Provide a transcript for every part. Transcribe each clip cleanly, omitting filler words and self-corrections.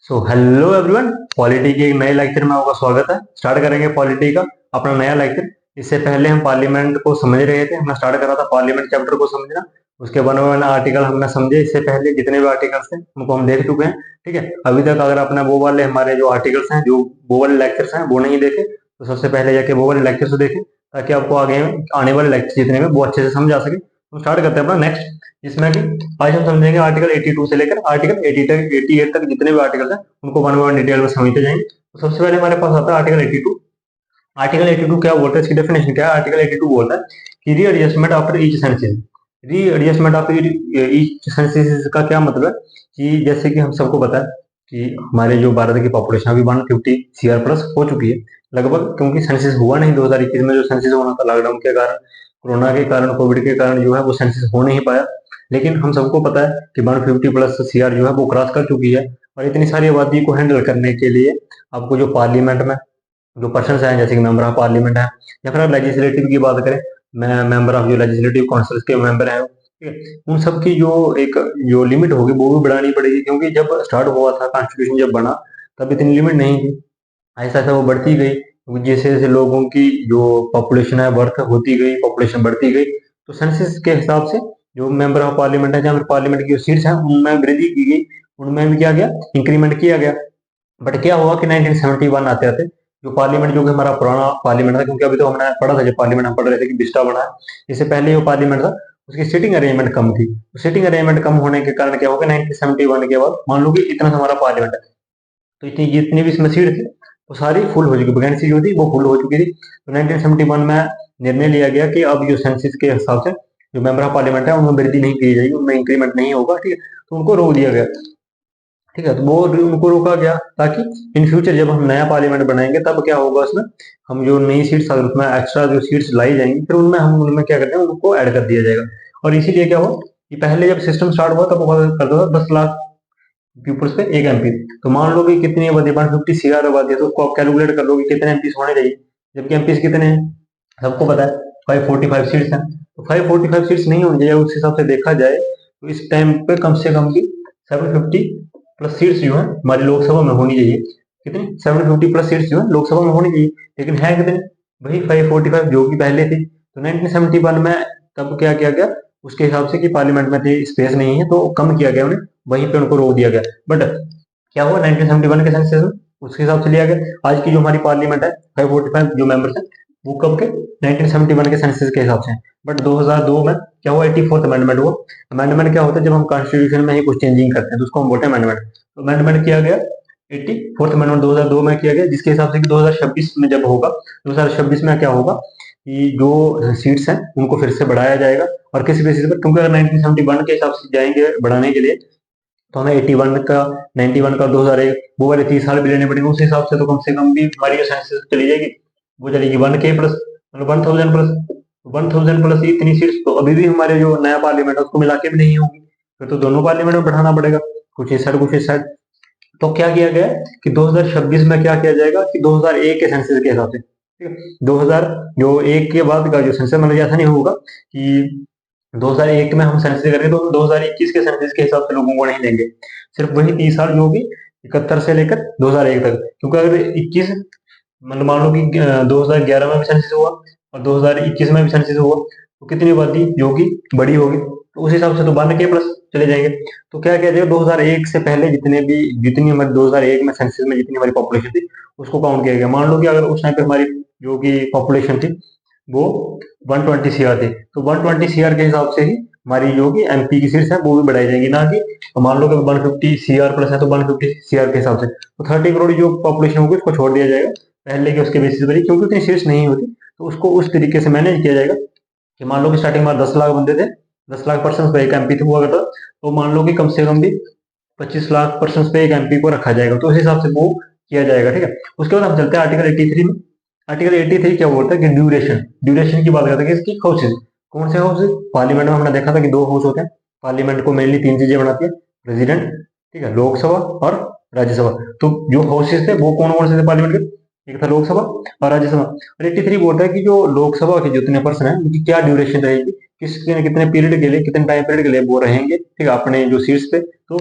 Hello everyone, polity के एक नए लेक्चर में आपका स्वागत है। स्टार्ट करेंगे पॉलिटी का अपना नया लेक्चर। इससे पहले हम पार्लियामेंट को समझ रहे थे, हमने स्टार्ट करा था पार्लियामेंट चैप्टर को समझना। उसके वन वन आर्टिकल हमने समझे, इससे पहले जितने भी आर्टिकल्स थे उनको हम देख चुके हैं। ठीक है, अभी तक अगर आपने वो वाले हमारे जो आर्टिकल्स हैं, जो वो वाले लेक्चर्स हैं वो नहीं देखे, तो सबसे पहले जाके वो वाले लेक्चर्स देखें, ताकि आपको आगे आने वाले लेक्चर जितने में वो अच्छे से समझ आ सके। तो स्टार्ट करते हैं अपना नेक्स्ट, जिसमें कि आज हम समझेंगे आर्टिकल 82 से लेकर आर्टिकल 88 तक जितने भी आर्टिकल हैं उनको वन बाय वन डिटेल में समझते जाएंगे। तो सबसे पहले हमारे पास आता है आर्टिकल 82। आर्टिकल 82 क्या बोलता है, इसकी डेफिनेशन क्या है? आर्टिकल 82 बोलता है कि readjustment after each census. Readjustment after each census का क्या मतलब है कि जैसे कि हम सबको पता है कि हमारे जो भारत की पॉपुलेशन अभी 150 सीआर प्लस हो चुकी है लगभग, क्योंकि सेंसिस हुआ नहीं 2021 में। जो सेंसिस होना था लॉकडाउन के कारण, कोरोना के कारण, कोविड के कारण जो है वो सेंसिस हो नहीं पाया। लेकिन हम सबको पता है कि 150 प्लस सीआर जो है वो क्रॉस कर चुकी है। और इतनी सारी आबादी को हैंडल करने के लिए आपको जो पार्लियामेंट में जो पर्सन हैं, जैसे कि मेंबर ऑफ पार्लियामेंट है, या फिर लेजिस्लेटिव की बात करें, मैं मेंबर ऑफ जो लेजिस्लेटिव काउंसिल के मेंबर हैं, ठीक है, उन सब की जो एक जो लिमिट होगी वो भी बढ़ानी पड़ेगी। क्योंकि जब स्टार्ट हुआ था कॉन्स्टिट्यूशन जब बना, तब इतनी लिमिट नहीं थी। ऐसा ऐसा वो बढ़ती गई, क्योंकि जैसे जैसे लोगों की जो पॉपुलेशन है बर्थ होती गई, पॉपुलेशन बढ़ती गई, तो सेंसस के हिसाब से जो मेंबर ऑफ पार्लियामेंट है, जहाँ पर पार्लियामेंट की जो सीट्स हैं उनमें वृद्धि की गई, उनमें भी क्या गया, इंक्रीमेंट किया गया। बट क्या हुआ कि 1971 आते आते जो पार्लियामेंट, जो कि हमारा पुराना पार्लियामेंट था, क्योंकि अभी तो हमने पढ़ा था, जब पार्लियामेंट हम पढ़ रहे थे कि बिस्टा बना है, इससे पहले जो पार्लियामेंट था उसकी सीटिंग अरेंजमेंट कम थी। सिटिंग अरेंजमेंट कम होने के कारण क्या होगा, 1971 के बाद मान लो कि इतना हमारा पार्लियामेंट है, तो इतनी जितनी भी इसमें सीट थी वो सारी फुल हो चुकी, वैकेंसी जो थी वो फुल हो चुकी थी। तो 1971 में निर्णय लिया गया कि अब जो सेंसिस के हिसाब से जो मेंबर ऑफ पार्लियामेंट है उनमें वृद्धि नहीं की जाएगी, उनमें इंक्रीमेंट नहीं होगा। ठीक है, तो उनको रोक दिया गया। ठीक है, तो वो उनको रोका गया ताकि इन फ्यूचर जब हम नया पार्लियामेंट बनाएंगे तब क्या होगा, उसमें हम जो नई सीट्स अगर उसमें एक्स्ट्रा जो सीट्स लाई जाएंगी, फिर उनमें हम उनमें क्या करते हैं, उनको ऐड कर दिया जाएगा। और इसीलिए क्या हुआ कि पहले जब सिस्टम स्टार्ट हुआ तब हुआ करता था 10 लाख पीपुल्स पे एक एमपी। तो मान लो कि कितनी आबादी, 150 सीआर आबादी है, तो उसको आप कैलकुलेट कर लो कि कितने एमपी होने चाहिए। जबकि एमपी कितने हैं सबको पता है, 545 सीट्स हैं। तो 545 सीट्स नहीं होनी चाहिए। उस हिसाब से देखा जाए तो इस टाइम पे कम से कम भी 750 प्लस सीट्स जो है हमारी लोकसभा में होनी चाहिए। कितनी? 750 प्लस सीट्स जो है लोकसभा में होनी चाहिए। लेकिन है कितने? वही 545 जो कि पहले थी। तो 1971 में तब क्या किया गया, उसके हिसाब से कि पार्लियामेंट में स्पेस नहीं है तो कम किया गया उन्हें, वहीं पे उनको रोक दिया गया। बट क्या हुआ 1971 के सेंसस में उसके हिसाब से लिया गया। आज की जो हमारी पार्लियामेंट है 545 जो मेंबर्स हैं वो कब के, 1971 के सेंसस के हिसाब से। बट 2002 में क्या हुआ, 84th अमेंडमेंट हुआ। अमेंडमेंट क्या होता है, जब हम कॉन्स्टिट्यूशन में ही कुछ चेंजिंग करते हैं तो उसको हम बोलते हैं अमेंडमेंट। तो अमेंडमेंट किया गया 84th अमेंडमेंट 2002 में किया गया, जिसके हिसाब से कि 2026 में जब होगा, 2026 में क्या होगा कि जो सीट्स हैं उनको फिर से बढ़ाया जाएगा। और किस बेसिस पर, क्योंकि अगर 1971 के हिसाब से जाएंगे बढ़ाने के लिए तो हमें 81 का, 91 का, 2001 वो वाले 30 साल भी लेने पड़ेंगे। उस हिसाब से तो कम से कम भी हमारी जो सेंसस चली जाएगी वो चलेगी 1K प्लस, मतलब 1000 प्लस। 1000 प्लस इतनी सीट्स तो अभी भी हमारे जो नया पार्लियामेंट है उसको मिला के भी नहीं होगी। फिर तो दोनों पार्लियामेंट में बढ़ाना पड़ेगा, कुछ इस साइड कुछ इस साइड। तो क्या किया गया कि 2026 में क्या किया जाएगा कि 2001 के सेंसस के हिसाब से, ठीक है, 2000 जो एक के बाद का जो सेंसस, मतलब ऐसा नहीं होगा कि 2001 में हम सेंसस करेंगे तो 2021 के सेंसस के हिसाब से लोगों को नहीं देंगे। सिर्फ वही 30 साल जो होगी 71 से लेकर 2001 तक। क्योंकि अगर 21, मतलब मान लो कि 2011 में भी सेंसस हुआ और 2021 में भी सेंसस हुआ, तो कितनी आबादी जो होगी बड़ी होगी, तो उस हिसाब से तो 12K प्लस चले जाएंगे। तो क्या किया जाएगा, 2001 से पहले जितनी हमारी 2001 में सेंसस में जितनी हमारी पॉपुलेशन थी उसको काउंट किया गया। मान लो कि अगर उस टाइम पे हमारी जो कि पॉपुलेशन थी वो 120 सीआर थी, तो 120 सीआर के हिसाब से ही हमारी जो कि एमपी की सीट्स है वो भी बढ़ाई जाएंगी। ना कि तो मान लो कि 150 सीआर प्लस है तो 150 सीआर के हिसाब से तो 30 करोड़ जो पॉपुलेशन होगी उसको छोड़ दिया जाएगा पहले के उसके बेसिस पर ही, क्योंकि उतनी सीट्स नहीं होती। तो उसको उस तरीके से मैनेज किया जाएगा कि मान लो कि स्टार्टिंग में 10 लाख बंदे थे, 10 लाख पर्सन पे एक एमपी हुआ करता, तो मान लो कि कम से कम भी 25 लाख पर्सन पे एक एमपी को रखा जाएगा। तो उस हिसाब से वो किया जाएगा। ठीक है, उसके बाद हम चलते हैं आर्टिकल 83 में। आर्टिकल 83 क्या बोलता है कि ड्यूरेशन, ड्यूरेशन की बात करते हैं कि इसकी हाउसेज, कौन से हाउसेज, पार्लियामेंट में हमने देखा था कि दो हाउस होते हैं। पार्लियामेंट को मेनली तीन चीजें बनाती है, प्रेसिडेंट, ठीक है, लोकसभा और राज्यसभा। तो जो हाउसेज थे वो कौन कौन से थे पार्लियामेंट के, एक था लोकसभा और राज्यसभा। और 83 बोलता है कि जो लोकसभा के जितने पर्सन है उनकी क्या ड्यूरेशन रहेगी, कितने पीरियड के लिए, कितने टाइम पीरियड के लिए वो रहेंगे, ठीक है, अपने जो सीट्स पे। तो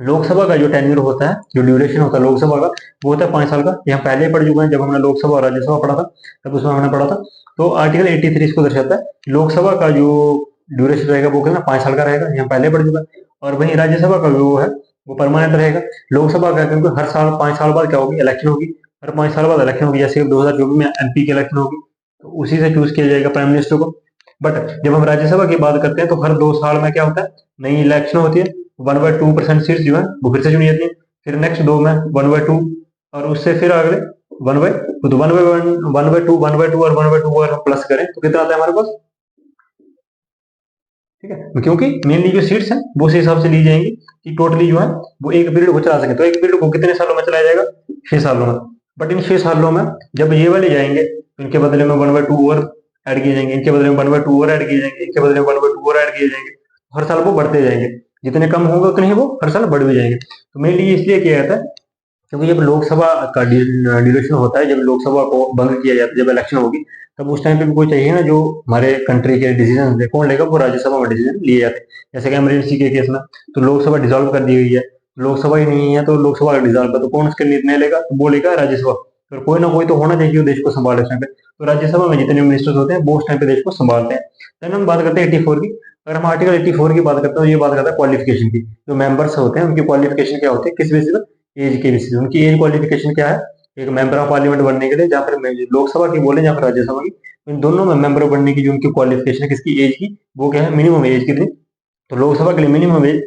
लोकसभा का जो टेन्यूर होता है, जो ड्यूरेशन होता है लोकसभा का, वो होता है 5 साल का। यहाँ पहले ही पढ़ चुके हैं, जब हमने लोकसभा और राज्यसभा पढ़ा था तब उसमें हमने पढ़ा था। तो आर्टिकल 83 इसको दर्शाता है। लोकसभा का जो ड्यूरेशन रहेगा वो कितना 5 साल का रहेगा, यहाँ पहले पढ़ चुका है। और वहीं राज्यसभा का जो है वो परमानेंट रहेगा। लोकसभा का क्योंकि हर साल 5 साल बाद क्या होगी, इलेक्शन होगी। हर 5 साल बाद इलेक्शन होगी, जैसे 2024 में एमपी की इलेक्शन होगी, तो उसी से चूज किया जाएगा प्राइम मिनिस्टर को। बट जब हम राज्यसभा की बात करते हैं तो हर 2 साल में क्या होता है, नई इलेक्शन होती है। 1/2% सीट जो है वो फिर से चुनी जाती है। फिर नेक्स्ट 2 में 1/2, और उससे फिर अगले 1/2, तो 1/1, 1/2, 1/2 और 1/2 अगर हम प्लस करें तो कितना आता है हमारे पास, ठीक है। क्योंकि मेनली जो सीट्स हैं वो उस हिसाब से ली जाएंगी कि टोटली जो है वो एक पीरियड को चला सके। तो एक पीरियड को कितने सालों में चलाया जाएगा, 6 सालों में। बट इन 6 सालों में जब ये वाले जाएंगे तो इनके बदले में 1/2 और ऐड किए जाएंगे, इनके बदले में 1/2 और ऐड किए जाएंगे, इनके बदले में 1/2 और ऐड किए जाएंगे। हर साल वो बढ़ते जाएंगे, जितने कम होंगे उतने ही वो हर साल बढ़ भी जाएंगे। तो मेनली इसलिए किया जाता है क्योंकि जब लोकसभा का ड्यूरेशन होता है, जब लोकसभा को भंग किया जाता है, जब इलेक्शन होगी, तब उस टाइम पे भी कोई चाहिए ना जो हमारे कंट्री के डिसीजन है, कौन लेगा, वो राज्यसभा में डिसीजन लिए जाते हैं। जैसे कि इमरजेंसी के केस में तो लोकसभा डिसॉल्व कर दी गई है, लोकसभा ही नहीं है तो लोकसभा डिसॉल्व कर, तो कौन उसके निर्णय लेगा, तो वो लेगा राज्यसभा। तो कोई ना कोई तो होना चाहिए जो देश को संभाले उस टाइम पे। तो राज्यसभा में जितने मिनिस्टर्स होते हैं वो उस टाइम पे देश को संभालते हैं। देन हम बात करते हैं 84 की। अगर हम आर्टिकल 84 की बात करते हैं तो ये बात करता है क्वालिफिकेशन की। जो मेंबर्स होते हैं उनकी क्वालिफिकेशन क्या होती है, किस बेसिस पर, एज के बेसिस। उनकी एज क्वालिफिकेशन क्या है, एक मेंबर ऑफ पार्लियामेंट बनने के लिए, या फिर लोकसभा की बोले या फिर राज्यसभा की, इन दोनों में मेंबर बनने की जो उनकी क्वालिफिकेशन है किसकी, एज की, वो क्या है, मिनिमम एज कितनी। तो लोकसभा के लिए मिनिमम एज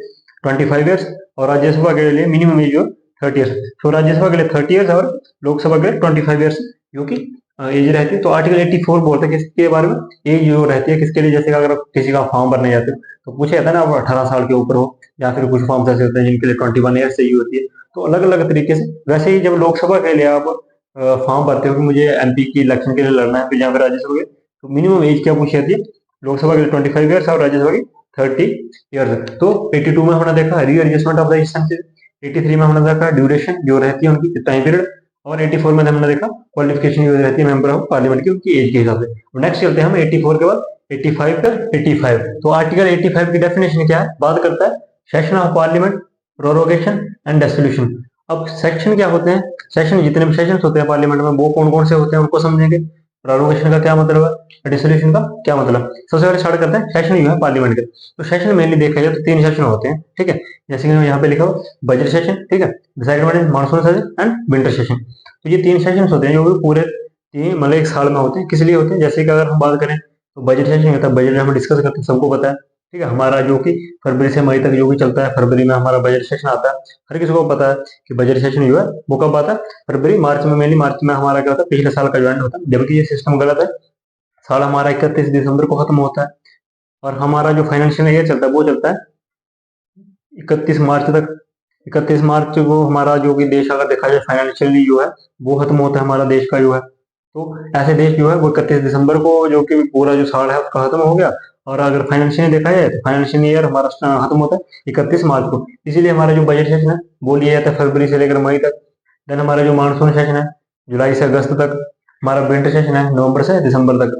25 ईयर्स, और राज्यसभा के लिए मिनिमम एज जो 30 ईयर्स। तो राज्यसभा के लिए 30 ईयर्स और लोकसभा के लिए 25 ईयर्स जो कि एज रहती है। तो आर्टिकल 84 बोलते हैं किसके बारे में, एज जो रहती है किसके लिए। जैसे कि अगर आप किसी का फॉर्म भरने जाते हो तो पूछा जाता है ना, आप 18 साल के ऊपर हो, या फिर कुछ फॉर्म्स ऐसे होते हैं जिनके लिए 21 ईयर्स चाहिए होती है। तो अलग अलग तरीके से, वैसे ही जब लोकसभा के लिए आप फॉर्म भरते हो कि मुझे एमपी की इलेक्शन के लिए लड़ना है, फिर यहाँ पे राज्यसभा के, तो मिनिमम एज क्या पूछी जाती है, लोकसभा के लिए 25 ईयर्स और राज्यसभा की 30 ईयर्स। तो 82 में हमने देखा रीअडजस्टमेंट ऑफ द इंस्टेंसेस, 83 में हमने देखा ड्यूरेशन जो रहती है उनकी टाइम पीरियड, और 84 में हमने देखा क्वालिफिकेशन जो रहती है मेंबर ऑफ पार्लियामेंट की उनकी एज के हिसाब से। नेक्स्ट चलते हैं हम 84 के बाद 85 पर 85। तो आर्टिकल 85 की डेफिनेशन क्या है, बात करता है session of parliament, prorogation and dissolution. अब सेक्शन क्या होते हैं, सेशन जितने भी सेशन होते हैं पार्लियामेंट में वो कौन कौन से होते हैं उनको समझेंगे। प्रोरोगेशन का क्या मतलब है, डिसोल्यूशन का क्या मतलब। सबसे पहले स्टार्ट करते हैं सेशन जो है पार्लियामेंट के। तो सेशन मेनली देखा जाए तो 3 सेशन होते हैं, ठीक है। जैसे कि यहाँ पे लिखा हो बजट सेशन, ठीक है, second one is monsoon session and winter session. तो ये 3 सेशन होते हैं जो भी पूरे 3 मतलब एक साल में होते हैं। किस लिए होते हैं, जैसे कि अगर हम बात करें तो बजट सेशन होता है, बजट हम डिस्कस करते हैं, सबको पता है, ठीक है। हमारा जो कि फरवरी से मई तक जो भी चलता है, फरवरी में हमारा बजट सेशन आता है। हर किसी को पता है कि बजट सेशन जो है वो कब आता है, फरवरी मार्च में। मेनली मार्च में हमारा क्या होता है, पिछले साल का जो एंड होता है, जबकि ये सिस्टम गलत है। साल हमारा 31 दिसंबर को खत्म होता है, और हमारा जो फाइनेंशियल ईयर चलता है वो चलता है 31 मार्च तक। 31 मार्च को हमारा जो कि देश अगर देखा जाए फाइनेंशियली जो है वो खत्म होता है हमारा देश का जो है। तो ऐसे देश जो है वो 31 दिसंबर को जो कि पूरा जो साल है उसका खत्म हो गया। और अगर फाइनेंशियल देखा जाए तो फाइनेंशियल ईयर हमारा खत्म होता है 31 मार्च को। इसीलिए हमारा जो बजट सेशन है वो लिया जाता है फरवरी से लेकर मई तक। देन हमारा जो मानसून सेशन है जुलाई से अगस्त तक। हमारा विंटर सेशन है नवंबर से दिसंबर तक।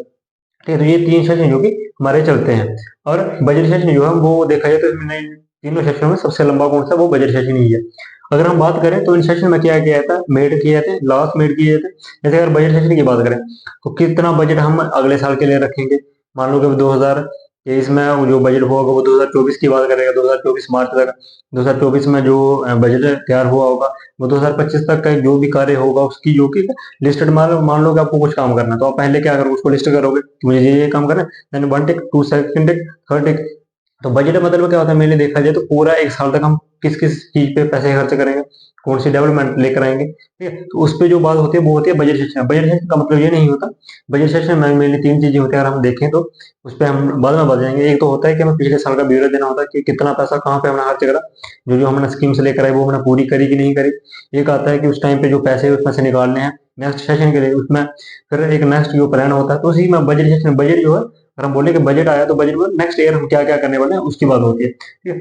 ठीक है, तो ये 3 सेशन जो कि हमारे चलते हैं। और बजट सेशन जो है वो देखा जाए तो इसमें तीनों सेशनों में सबसे लंबा कौन सा, वो बजट सेशन ही है। अगर हम बात करें तो इन सेशन में क्या किया जाता है, मेड किए जाते हैं, लास्ट मेड किए जाते हैं। जैसे अगर बजट सेशन की बात करें तो कितना बजट हम अगले साल के लिए रखेंगे। मान लो कि 2023 में वो जो बजट होगा वो 2024 की बात करेगा, 2024 मार्च तक। 2024 में जो बजट तैयार हुआ होगा वो 2025 तक का जो भी कार्य होगा उसकी जो कि लिस्टेड, मान लो कि आपको कुछ काम करना है तो आप पहले क्या करोगे, उसको लिस्ट करोगे कि मुझे ये काम करना है। देन 1 टिक, 2 सेकंड टिक, 3rd टिक। तो बजट मतलब क्या होता है, मैंने देखा जाए तो पूरा एक साल तक हम किस किस चीज पे पैसे खर्च करेंगे, कौन सी डेवलपमेंट लेकर आएंगे, ठीक है। तो उस पे जो बात होती है वो होती है बजट सेशन। बजट सेशन का मतलब ये नहीं होता, बजट सेशन में मेनली 3 चीजें होती है। अगर हम देखें तो उस पर हम बाद में बता जाएंगे। एक तो होता है कि हमें पिछले साल का ब्यौरा देना होता है कि कितना पैसा कहाँ पे हमने खर्च करा, जो जो हमने स्कीम्स लेकर आए वो हमने पूरी करी कि नहीं करी। एक आता है कि उस टाइम पे जो पैसे उसमें से निकालने हैं नेक्स्ट सेशन के लिए, उसमें फिर एक नेक्स्ट जो प्लान होता है। तो उसी में बजट सेशन, बजट जो है अगर हम बोले कि बजट आया तो बजट में नेक्स्ट ईयर हम क्या क्या करने वाले हैं उसकी बात होती है, ठीक है।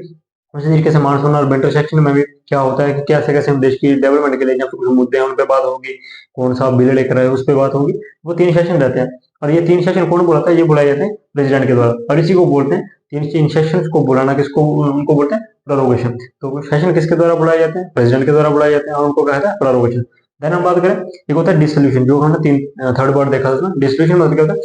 उसी तरीके से मानसून और विंटर सेक्शन में भी क्या होता है कि कैसे कैसे हम देश की डेवलपमेंट के लिए जब कुछ मुद्दे हैं उन पे बात होगी, कौन सा बिल लेकर आए उस पर बात होगी। वो 3 सेशन रहते हैं। और ये 3 सेशन कौन बुलाता है? ये बुलाए जाते हैं प्रेसिडेंट के द्वारा, और इसी को बोलते हैं 3 सेशन को बुलाना, किसको उनको बोलते हैं? प्रोरोगेशन। तो सेशन किसके द्वारा बुलाए जाते हैं? प्रेसिडेंट के द्वारा बुलाए जाते हैं, और उनको कहता है प्रोरोगेशन। देन हम बात करें, एक होता है डिसोल्यूशन, जो हमने थर्ड पार्ट देखा था ना। डिसोल्यूशन मतलब क्या होता है?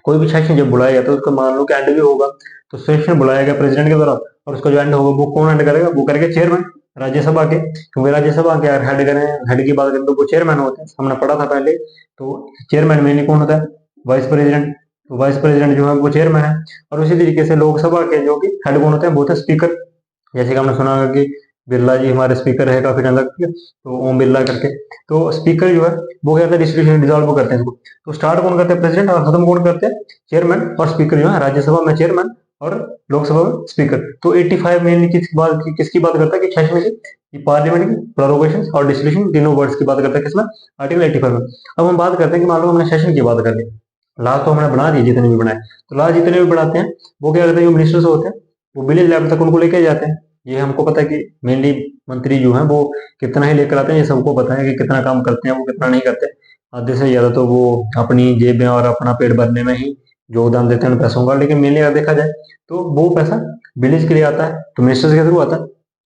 कोई भी सेशन जब बुलाया जाता है उसका मान लो कि एंड भी होगा, तो सेशन बुलाया गया प्रेसिडेंट के द्वारा, और उसका जो एंड होगा वो कौन एंड करेगा? वो करेंगे चेयरमैन राज्यसभा के, क्योंकि राज्यसभा के यार हेड करें, हेड की बात करें तो वो चेयरमैन होते हैं, हमने पढ़ा था पहले। तो चेयरमैन मेनली कौन होता है? Vice president. तो वाइस प्रेसिडेंट जो है वो चेयरमैन है। और उसी तरीके से लोकसभा के जो कि हेड कौन होते हैं? वो होते हैं स्पीकर। जैसे कि हमने सुना होगा कि बिरला जी हमारे स्पीकर है काफी टाइम तक, तो ओम बिरला करके। तो स्पीकर जो है वो क्या करते हैं? डिस्ट्रीब्यूशन डिजॉल्व करते हैं इसको। तो स्टार्ट कौन करते हैं? प्रेसिडेंट, और खत्म कौन करते हैं? चेयरमैन। और स्पीकर जो है राज्यसभा में चेयरमैन और लोकसभा में स्पीकर। तो 85 मेनली किसकी बात करता है? कि सेशन की, पार्लियामेंट की प्रोरोगेशन और डिस्ट्रीब्यूशन, तीनों वर्ड्स की बात करता है किसमें? आर्टिकल 85 में। अब हम बात करते हैं कि मान लो हमने सेशन की बात कर ली, लॉ तो हमने बना दिए जितने भी बनाए। तो लॉ जितने भी बनाते हैं वो क्या करते हैं? जो मिनिस्टर्स होते हैं वो विलेज लेवल तक उनको लेके जाते हैं। ये हमको पता है कि मेनली मंत्री जो है वो कितना ही लेकर आते हैं, ये सबको पता है कि कितना काम करते हैं, वो कितना नहीं करते। आधे से ज्यादा तो वो अपनी जेब में और अपना पेट भरने में ही योगदान देते हैं उन पैसों का। लेकिन मेनली अगर देखा जाए तो वो पैसा विलेज के लिए आता है, तो मिनिस्टर्स के थ्रू आता है।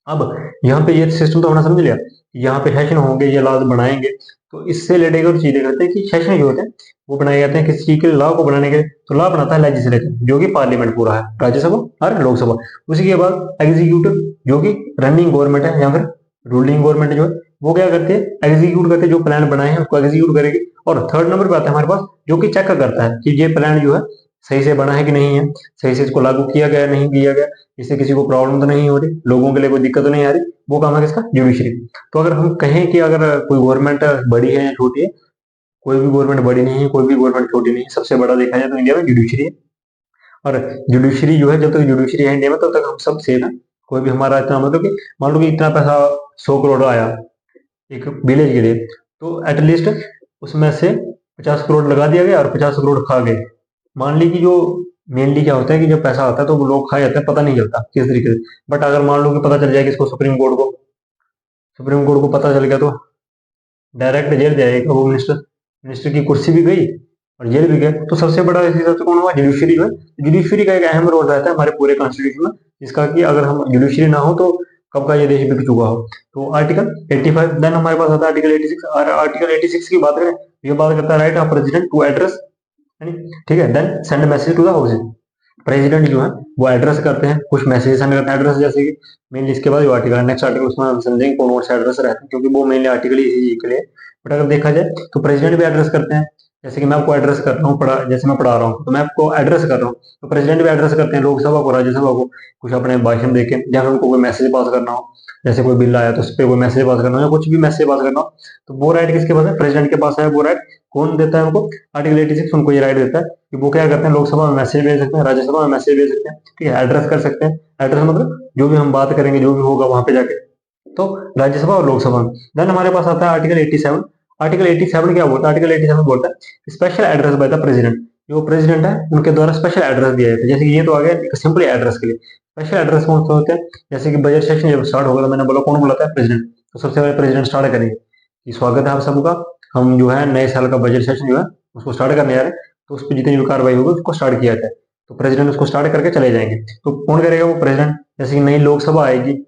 अब यहाँ पे ये सिस्टम तो हमने समझ लिया, यहाँ पे सेशन होंगे, ये लॉज बनाएंगे। तो इससे रिलेटेड और चीजें करते हैं कि सेशन जो होते हैं वो बनाए जाते हैं किसी चीज के लॉ को बनाने के लिए। तो लॉ बनाता है लेजिस्लेचर, जो कि पार्लियामेंट पूरा है, राज्यसभा और लोकसभा। उसी के बाद एग्जीक्यूटिव, जो कि रनिंग गवर्नमेंट है या फिर रूलिंग गवर्नमेंट जो है, वो क्या करती है? एग्जीक्यूट करते हैं, जो प्लान बनाए हैं उसको एग्जीक्यूट करेगी। और थर्ड नंबर पे आता है हमारे पास, जो कि चेक करता है कि ये प्लान जो है सही से बना है कि नहीं है, सही से इसको लागू किया गया नहीं किया गया, इससे किसी को प्रॉब्लम तो नहीं हो रही, लोगों के लिए कोई दिक्कत तो नहीं आ रही। वो काम है किसका? जुडिशरी। तो अगर हम कहें कि अगर कोई गवर्नमेंट बड़ी है या छोटी है, कोई भी गवर्नमेंट बड़ी नहीं है, कोई भी गवर्नमेंट छोटी नहीं है, सबसे बड़ा देखा जाए तो इंडिया में जुडिशरी है। और जुडिशरी जो है, जब तक जुडिशरी है इंडिया में तब तक हम सब सेफ है। कोई भी हमारा इतना मतलब कि मान लो कि इतना पैसा 100 करोड़ आया एक विलेज के लिए, तो एटलीस्ट उसमें से 50 करोड़ लगा दिया गया और 50 करोड़ खा गए। मान ली कि जो मेनली क्या होता है कि जब पैसा आता है तो वो लोग खा जाते हैं, पता नहीं चलता किस तरीके से। बट अगर मान लो कि पता चल जाए कि इसको सुप्रीम कोर्ट को पता चल गया, तो डायरेक्ट जेल जाएगा वो मिनिस्टर, मिनिस्टर की कुर्सी भी गई और जेल भी गया। तो सबसे बड़ा इस हिसाब से कौन हुआ? जुडिशरी जो है। जुडिशरी का एक अहम रोल रहता है हमारे पूरे कॉन्स्टिट्यूशन में, जिसका कि अगर हम जुडिशरी ना हो तो कब का ये देश बिक चुका हो। तो आर्टिकल 85, देन हमारे पास आता है आर्टिकल 86। और आर्टिकल 86 की बात करें, ये बात करता है right of president to address, ठीक है, then send message to the house. President जो है वो एड्रेस करते हैं, कुछ मैसेज सेंड करते हैं एड्रेस, जैसे कि मेनली इसके बाद जो आर्टिकल है नेक्स्ट आर्टिकल, उसमें हम समझेंगे कौन कौन से एड्रेस रहते हैं, क्योंकि वो मेनली आर्टिकल ही इसी के लिए। बट अगर देखा जाए तो प्रेसिडेंट भी एड्रेस करते हैं। जैसे कि मैं आपको एड्रेस कर रहा हूँ, पढ़ा जैसे मैं पढ़ा रहा हूँ तो मैं आपको एड्रेस कर रहा हूँ, तो प्रेसिडेंट भी एड्रेस करते हैं लोकसभा को, राज्यसभा को, कुछ अपने भाषण देके, या फिर उनको कोई मैसेज पास करना हो, जैसे कोई बिल आया तो उस पर कोई मैसेज पास करना हो या कुछ भी मैसेज पास करना हो, तो वो राइट किसके पास है? प्रेसिडेंट के पास है। वो राइट कौन देता है उनको? आर्टिकल 86 उनको ये राइट देता है कि वो क्या करते हैं? लोकसभा में मैसेज भेज सकते हैं, राज्यसभा में मैसेज भेज सकते हैं, ठीक है, एड्रेस कर सकते हैं। एड्रेस मतलब जो भी हम बात करेंगे, जो भी होगा वहां पे जाके, तो राज्यसभा और लोकसभा में। देन हमारे पास आता है आर्टिकल 87। आर्टिकल 87 क्या बोलता है? आर्टिकल 87 बोलता है special address by the president. जो प्रेसिडेंट है उनके द्वारा स्पेशल एड्रेस दिया जाता है। जैसे कि ये तो आ गया सिंपली एड्रेस के लिए। स्पेशल एड्रेस कौन सा होता है? जैसे कि बजट सेशन जब स्टार्ट होगा तो मैंने बोला कौन बुलाता है? प्रेसिडेंट। तो सबसे पहले प्रेसिडेंट स्टार्ट करेंगे कि स्वागत है आप सबका, हम जो है नए साल का बजट सेशन जो है उसको स्टार्ट करने जा रहे हैं, तो उस पर जितनी भी कार्रवाई होगी उसको स्टार्ट किया जाए, तो प्रेसिडेंट उसको स्टार्ट करके चले जाएंगे। तो कौन करेगा? वो प्रेसिडेंट। जैसे कि नई लोकसभा आएगी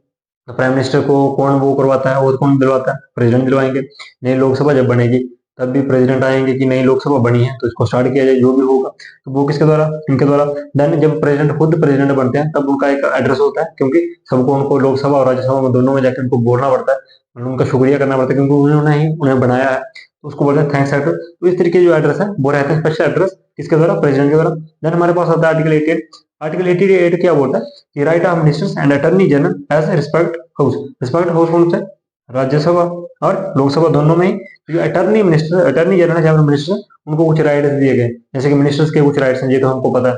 तो प्राइम मिनिस्टर को कौन वो करवाता है? और कौन दिलवाता है? प्रेसिडेंट दिलवाएंगे। नई लोकसभा जब बनेगी तब भी प्रेसिडेंट आएंगे कि नई लोकसभा बनी है तो इसको स्टार्ट किया जाए, जो भी होगा। तो वो किसके द्वारा? इनके द्वारा। देन जब प्रेसिडेंट खुद प्रेसिडेंट बनते हैं तब उनका एक एड्रेस होता है, क्योंकि सबको उनको लोकसभा और राज्यसभा में दोनों में जाकर उनको बोलना पड़ता है, उनका शुक्रिया करना पड़ता है, क्योंकि उन्होंने ही उन्हें बनाया है, तो उसको बोलते हैं थैंक्स एड्रेस। तो इस तरीके जो एड्रेस है वो रहता है स्पेशल एड्रेस, किसके द्वारा? प्रेसिडेंट के द्वारा। देन हमारे पास आता है आर्टिकल 88। आर्टिकल 88 क्या बोलता है कि right of ministers and attorney general as respect house. Respect house कौन सा है? राज्यसभा और लोकसभा दोनों में ही। जो अटर्नी मिनिस्टर, अटर्नी जनरल है, मिनिस्टर, उनको कुछ राइट्स दिए गए। जैसे कि मिनिस्टर्स के कुछ राइट्स हैं, ये तो हमको पता है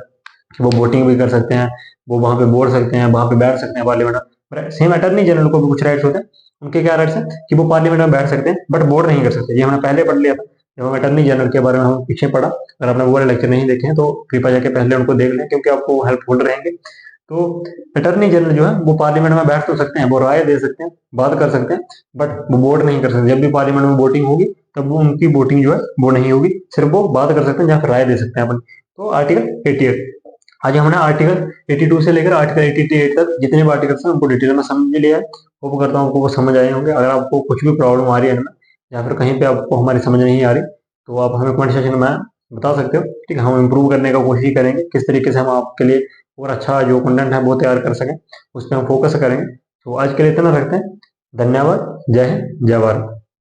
कि वो वोटिंग भी कर सकते हैं, वो वहां पे बोल सकते हैं, वहां पे बैठ सकते हैं पार्लियामेंट में। सेम अटर्नी जनरल को भी कुछ राइट्स होते हैं। उनके क्या राइट्स हैं? कि वो पार्लियामेंट में बैठ सकते हैं बट वोट नहीं कर सकते। ये हमने पहले पढ़ लिया था जब हम अटर्नी जनरल के बारे में हम पीछे पढ़ा। अगर आपने वो वाले लेक्चर नहीं देखे हैं तो कृपया जाके पहले उनको देख लें, क्योंकि आपको हेल्पफुल रहेंगे। तो अटर्नी जनरल जो है वो पार्लियामेंट में बैठ तो सकते हैं, वो राय दे सकते हैं, बात कर सकते हैं, बट वो वोट नहीं कर सकते। जब भी पार्लियामेंट में वोटिंग होगी तब वो उनकी वोटिंग जो है वो नहीं होगी, सिर्फ वो बात कर सकते हैं या फिर राय दे सकते हैं अपन। तो आर्टिकल 88, आज हमने आर्टिकल 82 से लेकर आर्टिकल 88 तक जितने भी आर्टिकल्स हैं उनको डिटेल में समझ लिया है। होप करता हूँ आपको वो समझ आए होंगे। अगर आपको कुछ भी प्रॉब्लम आ रही है इनमें या फिर कहीं पे आपको हमारी समझ नहीं आ रही, तो आप हमें कमेंट सेक्शन में बता सकते हो, ठीक है। हम इम्प्रूव करने का कोशिश करेंगे, किस तरीके से हम आपके लिए और अच्छा जो कंटेंट है वो तैयार कर सकें, उस पर हम फोकस करेंगे। तो आज के लिए इतना रखते हैं। धन्यवाद। जय हिंद, जय भारत।